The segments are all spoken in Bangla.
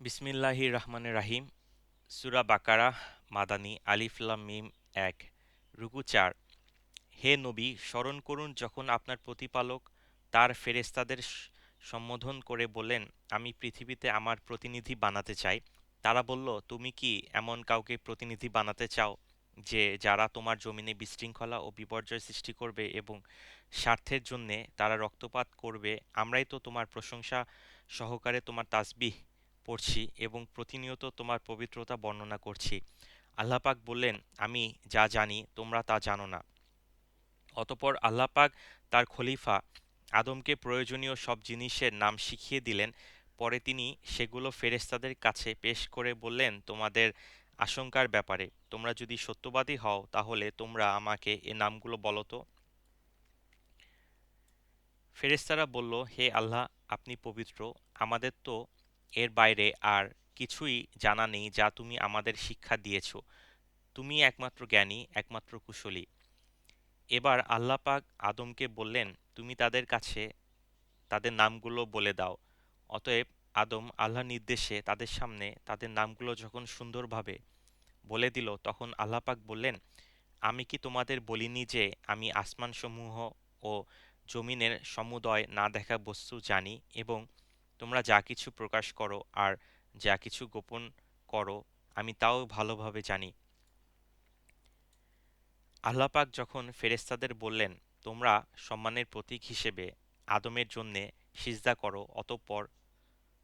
বিসমিল্লাহির রহমানির রাহিম। সূরা বাকারাহ মাদানী। আলিফ লাম মিম ১। রুকু ৪। হে নবী, স্মরণ করুন যখন আপনার প্রতিপালক তার ফেরেশতাদের সম্বোধন করে বললেন, আমি পৃথিবীতে আমার প্রতিনিধি বানাতে চাই। তারা বলল, তুমি কি এমন কাউকে প্রতিনিধি বানাতে চাও যে যারা তোমার জমিনে বিশৃঙ্খলা ও বিপর্যয় সৃষ্টি করবে এবং স্বার্থের জন্যে তারা রক্তপাত করবে? আমরাই তো তোমার প্রশংসা সহকারে তোমার তাসবিহ পড়ছি এবং প্রতিনিয়ত তোমার পবিত্রতা বর্ণনা করছি। আল্লাহ পাক বললেন, আমি যা জানি তোমরা তা জানো না। অতঃপর আল্লাহ পাক তার খলিফা আদমকে প্রয়োজনীয় সব জিনিসের নাম শিখিয়ে দিলেন। পরে তিনি সেগুলো ফেরেশতাদের কাছে পেশ করে বললেন, তোমাদের আশঙ্কার ব্যাপারে তোমরা যদি সত্যবাদী হও তাহলে তোমরা আমাকে এ নামগুলো বলো তো। ফেরেশতারা বলল, হে আল্লাহ, আপনি পবিত্র, আমাদের তো এর বাইরে আর কিছুই জানা নেই যা তুমি আমাদের শিক্ষা দিয়েছ। তুমি একমাত্র জ্ঞানী, একমাত্র কুশলী। এবার আল্লাহ পাক আদমকে বললেন, তুমি তাদের কাছে তাদের নামগুলো বলে দাও। অতএব আদম আল্লাহর নির্দেশে তাদের সামনে তাদের নামগুলো যখন সুন্দরভাবে বলে দিল, তখন আল্লাহ পাক বললেন, আমি কি তোমাদের বলিনি যে আমি আসমানসমূহ ও জমিনের সমুদয় না দেখা বস্তু জানি এবং তোমরা যা কিছু প্রকাশ করো আর যা কিছু গোপন করো আমি তাও ভালোভাবে জানি। আল্লাহ পাক যখন ফেরেশতাদের বললেন, তোমরা সম্মানের প্রতীক হিসেবে আদমের জন্যে সিজদা করো, অতঃপর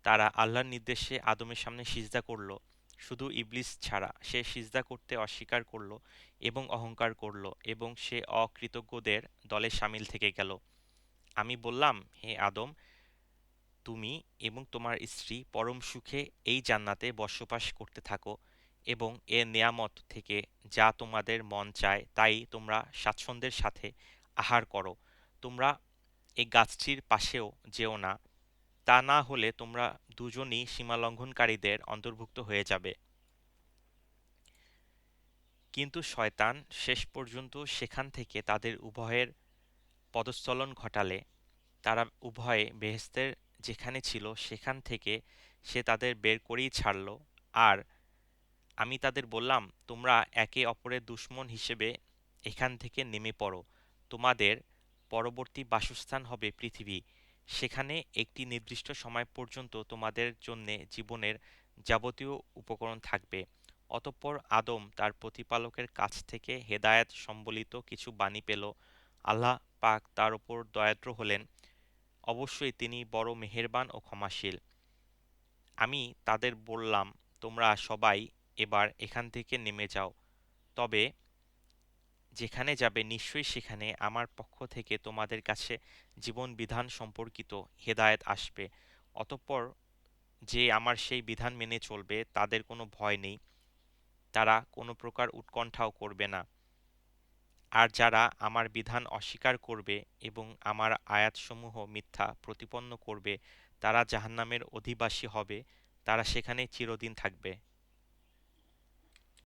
তারা আল্লাহর নির্দেশে আদমের সামনে সিজদা করল। শুধু ইবলিস ছাড়া, সে সিজদা করতে অস্বীকার করল এবং অহংকার করল এবং সে অকৃতজ্ঞদের দলে শামিল থেকে গেল। আমি বললাম, হে আদম, তুমি এবং তোমার স্ত্রী পরম সুখে এই জান্নাতে বসবাস করতে থাকো এবং এ নেয়ামত থেকে যা তোমাদের মন চায় তাই তোমরা স্বাচ্ছন্দ্যের সাথে আহার করো। তোমরা এই গাছটির পাশেও যেও না, তা না হলে তোমরা দুজনই সীমালঙ্ঘনকারীদের অন্তর্ভুক্ত হয়ে যাবে। কিন্তু শয়তান শেষ পর্যন্ত সেখান থেকে তাদের উভয়ের পদস্খলন ঘটালে তারা উভয়ে বেহেশতের যেখানে ছিল সেখান থেকে সে তাদের বের করেই ছাড়ল। আর আমি তাদের বললাম, তোমরা একে অপরের দুশমন হিসেবে এখান থেকে নেমে পড়ো। তোমাদের পরবর্তী বাসস্থান হবে পৃথিবী। সেখানে একটি নির্দিষ্ট সময় পর্যন্ত তোমাদের জন্যে জীবনের যাবতীয় উপকরণ থাকবে। অতঃপর আদম তার প্রতিপালকের কাছ থেকে হেদায়েত সম্বলিত কিছু বাণী পেল। আল্লাহ পাক তার উপর দয়াদ্র হলেন। অবশ্যই তিনি বড় মেহেরবান ও ক্ষমাশীল। আমি তাদের বললাম, তোমরা সবাই এবার এখান থেকে নেমে যাও। তবে যেখানে যাবে নিশ্চয়ই সেখানে আমার পক্ষ থেকে তোমাদের কাছে জীবন বিধান সম্পর্কিত হেদায়েত আসবে। অতঃপর যে আমার সেই বিধান মেনে চলবে তাদের কোনো ভয় নেই, তারা কোনো প্রকার উৎকণ্ঠাও করবে না। আর যারা আমার বিধান অস্বীকার করবে এবং আমার আয়াতসমূহ মিথ্যা প্রতিপন্ন করবে তারা জাহান্নামের অধিবাসী হবে, তারা সেখানে চিরদিন থাকবে।